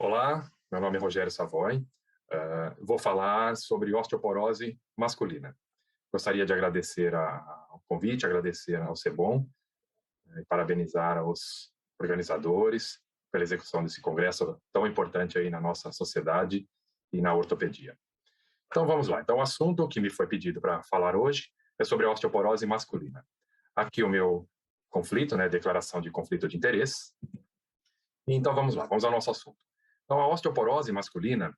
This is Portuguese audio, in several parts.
Olá, meu nome é Rogério Savoy. Vou falar sobre osteoporose masculina. Gostaria de agradecer ao convite, agradecer ao SEBOM, e parabenizar aos organizadores pela execução desse congresso tão importante aí na nossa sociedade e na ortopedia. Então vamos lá. Então o assunto que me foi pedido para falar hoje é sobre a osteoporose masculina. Aqui o meu conflito, declaração de conflito de interesse. Então vamos lá, vamos ao nosso assunto. Então a osteoporose masculina,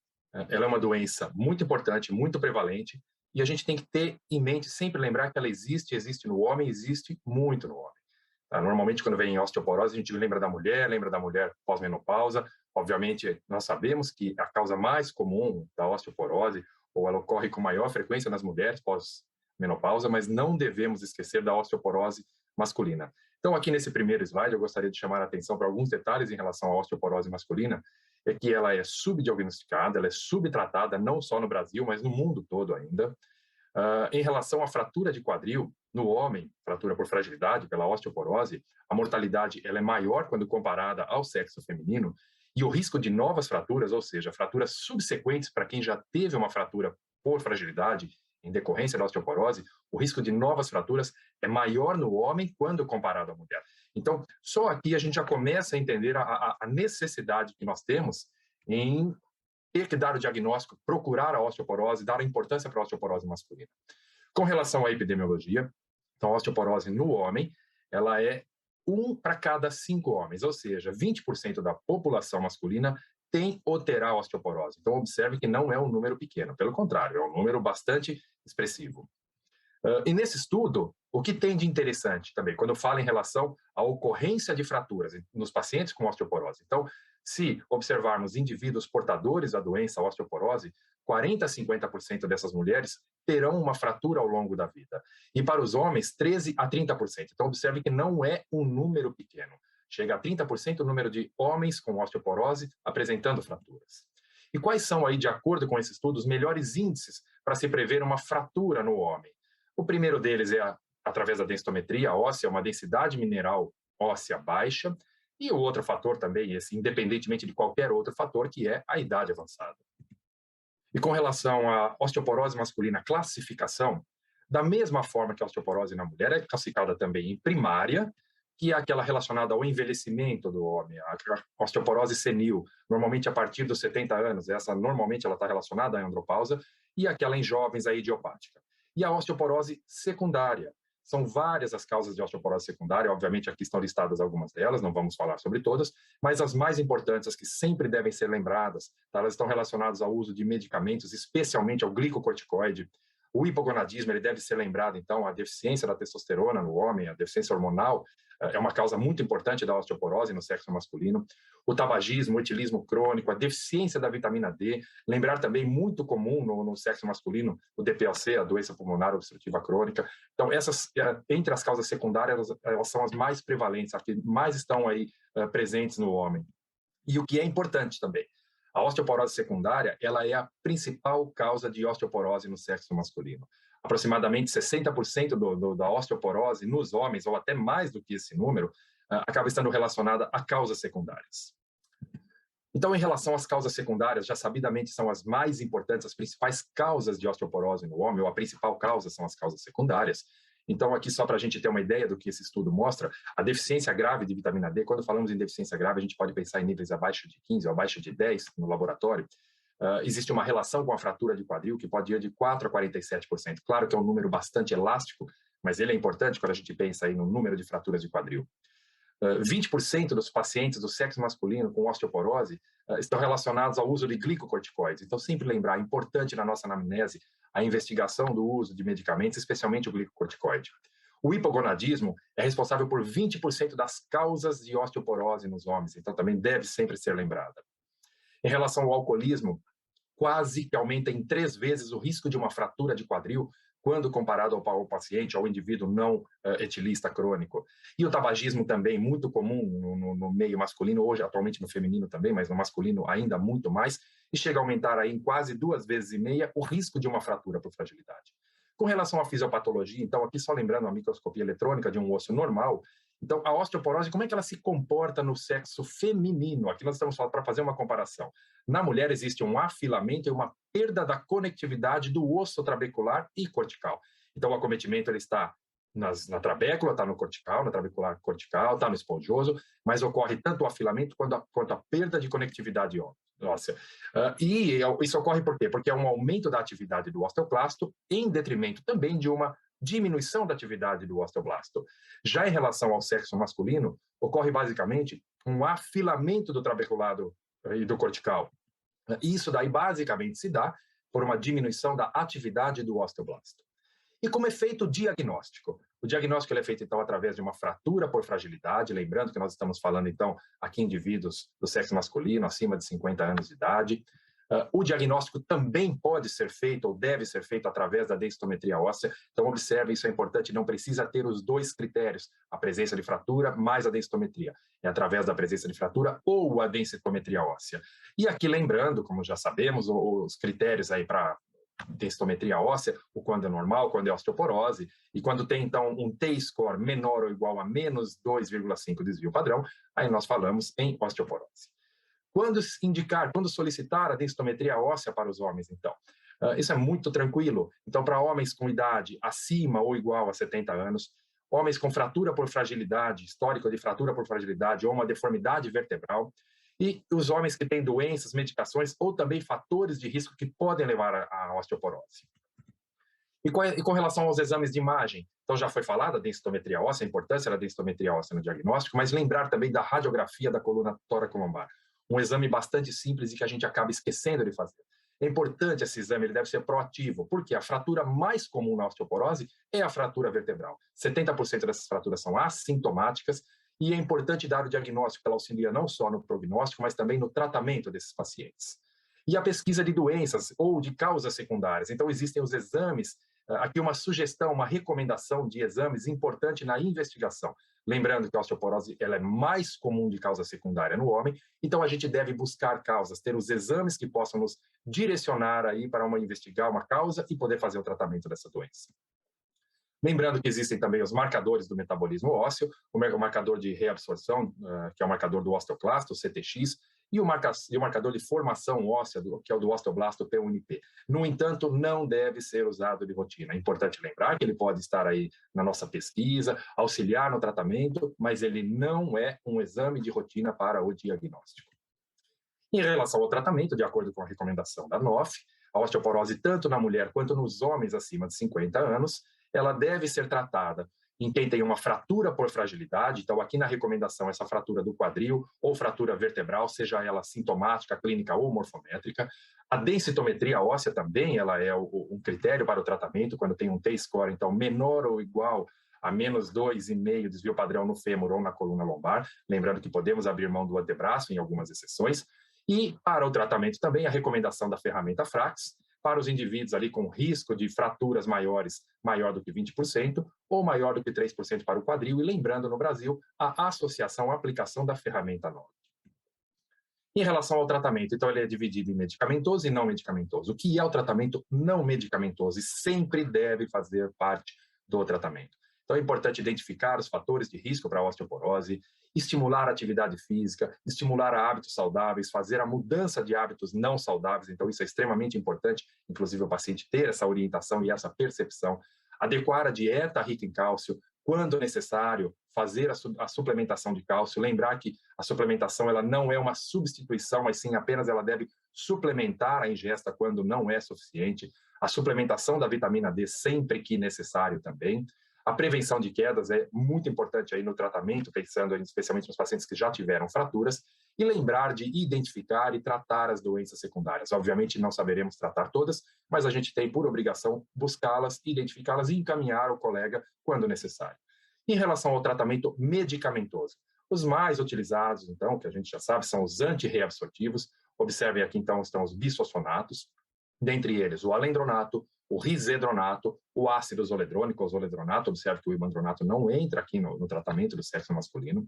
ela é uma doença muito importante, muito prevalente, e a gente tem que ter em mente, sempre lembrar que ela existe no homem, existe muito no homem. Tá? Normalmente, quando vem osteoporose, a gente lembra da mulher pós-menopausa. Obviamente, nós sabemos que a causa mais comum da osteoporose, ou ela ocorre com maior frequência nas mulheres pós-menopausa, mas não devemos esquecer da osteoporose masculina. Então, aqui nesse primeiro slide, eu gostaria de chamar a atenção para alguns detalhes em relação à osteoporose masculina, é que ela é subdiagnosticada, ela é subtratada, não só no Brasil, mas no mundo todo ainda. Em relação à fratura de quadril, no homem, fratura por fragilidade, pela osteoporose, a mortalidade ela é maior quando comparada ao sexo feminino, e o risco de novas fraturas, ou seja, fraturas subsequentes para quem já teve uma fratura por fragilidade, em decorrência da osteoporose, o risco de novas fraturas é maior no homem quando comparado à mulher. Então, só aqui a gente já começa a entender a necessidade que nós temos em ter que dar o diagnóstico, procurar a osteoporose, dar a importância para a osteoporose masculina. Com relação à epidemiologia, então a osteoporose no homem, ela é 1 para cada 5 homens, ou seja, 20% da população masculina tem ou terá osteoporose. Então, observe que não é um número pequeno, pelo contrário, é um número bastante expressivo. E nesse estudo, o que tem de interessante também, quando eu falo em relação à ocorrência de fraturas nos pacientes com osteoporose. Então, se observarmos indivíduos portadores da doença osteoporose, 40 a 50% dessas mulheres terão uma fratura ao longo da vida. E para os homens, 13 a 30%. Então, observe que não é um número pequeno. Chega a 30% o número de homens com osteoporose apresentando fraturas. E quais são aí, de acordo com esse estudo, os melhores índices para se prever uma fratura no homem? O primeiro deles é através da densitometria óssea, uma densidade mineral óssea baixa, e o outro fator também, esse, independentemente de qualquer outro fator, que é a idade avançada. E com relação à osteoporose masculina, classificação, da mesma forma que a osteoporose na mulher, é classificada também em primária, que é aquela relacionada ao envelhecimento do homem, a osteoporose senil, normalmente a partir dos 70 anos, essa normalmente ela está relacionada à andropausa, e aquela em jovens, a idiopática. E a osteoporose secundária. São várias as causas de osteoporose secundária, obviamente aqui estão listadas algumas delas, não vamos falar sobre todas, mas as mais importantes, as que sempre devem ser lembradas, tá? Elas estão relacionadas ao uso de medicamentos, especialmente ao glicocorticoide. O hipogonadismo, ele deve ser lembrado, então, a deficiência da testosterona no homem, a deficiência hormonal, é uma causa muito importante da osteoporose no sexo masculino. O tabagismo, o etilismo crônico, a deficiência da vitamina D, lembrar também muito comum no sexo masculino, o DPLC, a doença pulmonar obstrutiva crônica. Então, essas, entre as causas secundárias, elas são as mais prevalentes, as que mais estão aí presentes no homem. E o que é importante também, a osteoporose secundária, ela é a principal causa de osteoporose no sexo masculino. Aproximadamente 60% da osteoporose nos homens, ou até mais do que esse número, acaba estando relacionada a causas secundárias. Então, em relação às causas secundárias, já sabidamente são as mais importantes, as principais causas de osteoporose no homem, ou a principal causa são as causas secundárias. Então, aqui só para a gente ter uma ideia do que esse estudo mostra, a deficiência grave de vitamina D, quando falamos em deficiência grave, a gente pode pensar em níveis abaixo de 15 ou abaixo de 10 no laboratório. Existe uma relação com a fratura de quadril que pode ir de 4 a 47%. Claro que é um número bastante elástico, mas ele é importante quando a gente pensa aí no número de fraturas de quadril. 20% dos pacientes do sexo masculino com osteoporose estão relacionados ao uso de glicocorticoides. Então, sempre lembrar, é importante na nossa anamnese a investigação do uso de medicamentos, especialmente o glicocorticoide. O hipogonadismo é responsável por 20% das causas de osteoporose nos homens, então também deve sempre ser lembrada. Em relação ao alcoolismo, quase que aumenta em 3 vezes o risco de uma fratura de quadril quando comparado ao paciente, ao indivíduo não etilista crônico. E o tabagismo também, muito comum no meio masculino, hoje atualmente no feminino também, mas no masculino ainda muito mais, e chega a aumentar aí em quase 2,5 vezes o risco de uma fratura por fragilidade. Com relação à fisiopatologia, então aqui só lembrando a microscopia eletrônica de um osso normal, Então, a osteoporose, como é que ela se comporta no sexo feminino? Aqui nós estamos falando para fazer uma comparação. Na mulher existe um afilamento e uma perda da conectividade do osso trabecular e cortical. Então, o acometimento ele está na trabécula, está no cortical, na trabecular cortical, está no esponjoso, mas ocorre tanto o afilamento quanto a perda de conectividade óssea. E isso ocorre por quê? Porque é um aumento da atividade do osteoclasto em detrimento também de uma diminuição da atividade do osteoblasto. Já em relação ao sexo masculino, ocorre basicamente um afilamento do trabeculado e do cortical. Isso daí basicamente se dá por uma diminuição da atividade do osteoblasto. E como é feito o diagnóstico? O diagnóstico ele é feito, então, através de uma fratura por fragilidade, lembrando que nós estamos falando, então, aqui em indivíduos do sexo masculino, acima de 50 anos de idade. O diagnóstico também pode ser feito, ou deve ser feito, através da densitometria óssea. Então, observe, isso é importante, não precisa ter os dois critérios, a presença de fratura mais a densitometria. É através da presença de fratura ou a densitometria óssea. E aqui, lembrando, como já sabemos, os critérios aí para densitometria óssea, o quando é normal, quando é osteoporose, e quando tem, então, um T-score menor ou igual a menos 2,5 desvio padrão, aí nós falamos em osteoporose. Quando solicitar a densitometria óssea para os homens, então? Isso é muito tranquilo. Então, para homens com idade acima ou igual a 70 anos, homens com fratura por fragilidade, histórico de fratura por fragilidade ou uma deformidade vertebral, e os homens que têm doenças, medicações ou também fatores de risco que podem levar à osteoporose. E com relação aos exames de imagem, então já foi falada a densitometria óssea, a importância da densitometria óssea no diagnóstico, mas lembrar também da radiografia da coluna tóraco-lombar, um exame bastante simples e que a gente acaba esquecendo de fazer. É importante esse exame, ele deve ser proativo, porque a fratura mais comum na osteoporose é a fratura vertebral. 70% dessas fraturas são assintomáticas, e é importante dar o diagnóstico, ela auxilia não só no prognóstico, mas também no tratamento desses pacientes. E a pesquisa de doenças ou de causas secundárias. Então, existem os exames, aqui uma sugestão, uma recomendação de exames importante na investigação. Lembrando que a osteoporose ela é mais comum de causa secundária no homem, então a gente deve buscar causas, ter os exames que possam nos direcionar aí para investigar uma causa e poder fazer o tratamento dessa doença. Lembrando que existem também os marcadores do metabolismo ósseo, o marcador de reabsorção, que é o marcador do osteoclasto, o CTX, e o marcador de formação óssea, que é o do osteoblasto, P1P. No entanto, não deve ser usado de rotina. É importante lembrar que ele pode estar aí na nossa pesquisa, auxiliar no tratamento, mas ele não é um exame de rotina para o diagnóstico. Em relação ao tratamento, de acordo com a recomendação da NOF, a osteoporose, tanto na mulher quanto nos homens acima de 50 anos, ela deve ser tratada em quem tem uma fratura por fragilidade. Então, aqui na recomendação, essa fratura do quadril ou fratura vertebral, seja ela sintomática, clínica ou morfométrica. A densitometria óssea também ela é um critério para o tratamento, quando tem um T-score, então, menor ou igual a menos 2,5 desvio padrão no fêmur ou na coluna lombar. Lembrando que podemos abrir mão do antebraço em algumas exceções. E para o tratamento também, a recomendação da ferramenta Frax, para os indivíduos ali com risco de fraturas maior do que 20%, ou maior do que 3% para o quadril, e lembrando no Brasil a associação, a aplicação da ferramenta NOG. Em relação ao tratamento, então ele é dividido em medicamentoso e não medicamentoso. O que é o tratamento não medicamentoso e sempre deve fazer parte do tratamento? Então é importante identificar os fatores de risco para a osteoporose, estimular a atividade física, estimular hábitos saudáveis, fazer a mudança de hábitos não saudáveis. Então isso é extremamente importante, inclusive o paciente ter essa orientação e essa percepção, adequar a dieta rica em cálcio, quando necessário, fazer a suplementação de cálcio, lembrar que a suplementação ela não é uma substituição, mas sim apenas ela deve suplementar a ingesta quando não é suficiente, a suplementação da vitamina D sempre que necessário também. A prevenção de quedas é muito importante aí no tratamento, pensando especialmente nos pacientes que já tiveram fraturas, e lembrar de identificar e tratar as doenças secundárias. Obviamente não saberemos tratar todas, mas a gente tem por obrigação buscá-las, identificá-las e encaminhar o colega quando necessário. Em relação ao tratamento medicamentoso, os mais utilizados, então, que a gente já sabe, são os antirreabsortivos. Observem aqui, então, estão os bisfosfonatos, dentre eles o alendronato, o risedronato, o ácido zoledrônico, o zoledronato. Observe que o imandronato não entra aqui no tratamento do sexo masculino.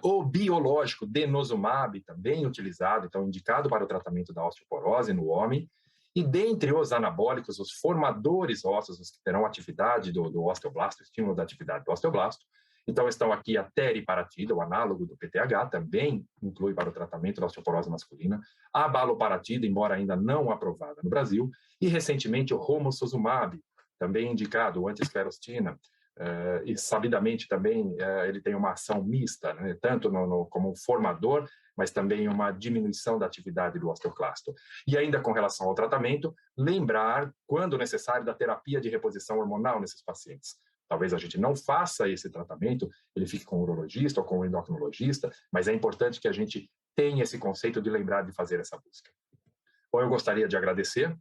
O biológico denosumab, também utilizado, então indicado para o tratamento da osteoporose no homem. E dentre os anabólicos, os formadores ósseos, os que terão atividade do osteoblasto, estímulo da atividade do osteoblasto, Então, estão aqui a teriparatida, o análogo do PTH, também inclui para o tratamento da osteoporose masculina, a baloparatida, embora ainda não aprovada no Brasil, e recentemente o romosozumab, também indicado, o anti-esclerostina, e sabidamente também ele tem uma ação mista, né, tanto como um formador, mas também uma diminuição da atividade do osteoclasto. E ainda com relação ao tratamento, lembrar, quando necessário, da terapia de reposição hormonal nesses pacientes. Talvez a gente não faça esse tratamento, ele fique com o urologista ou com o endocrinologista, mas é importante que a gente tenha esse conceito de lembrar de fazer essa busca. Bom, eu gostaria de agradecer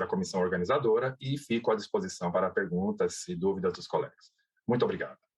a comissão organizadora e fico à disposição para perguntas e dúvidas dos colegas. Muito obrigado.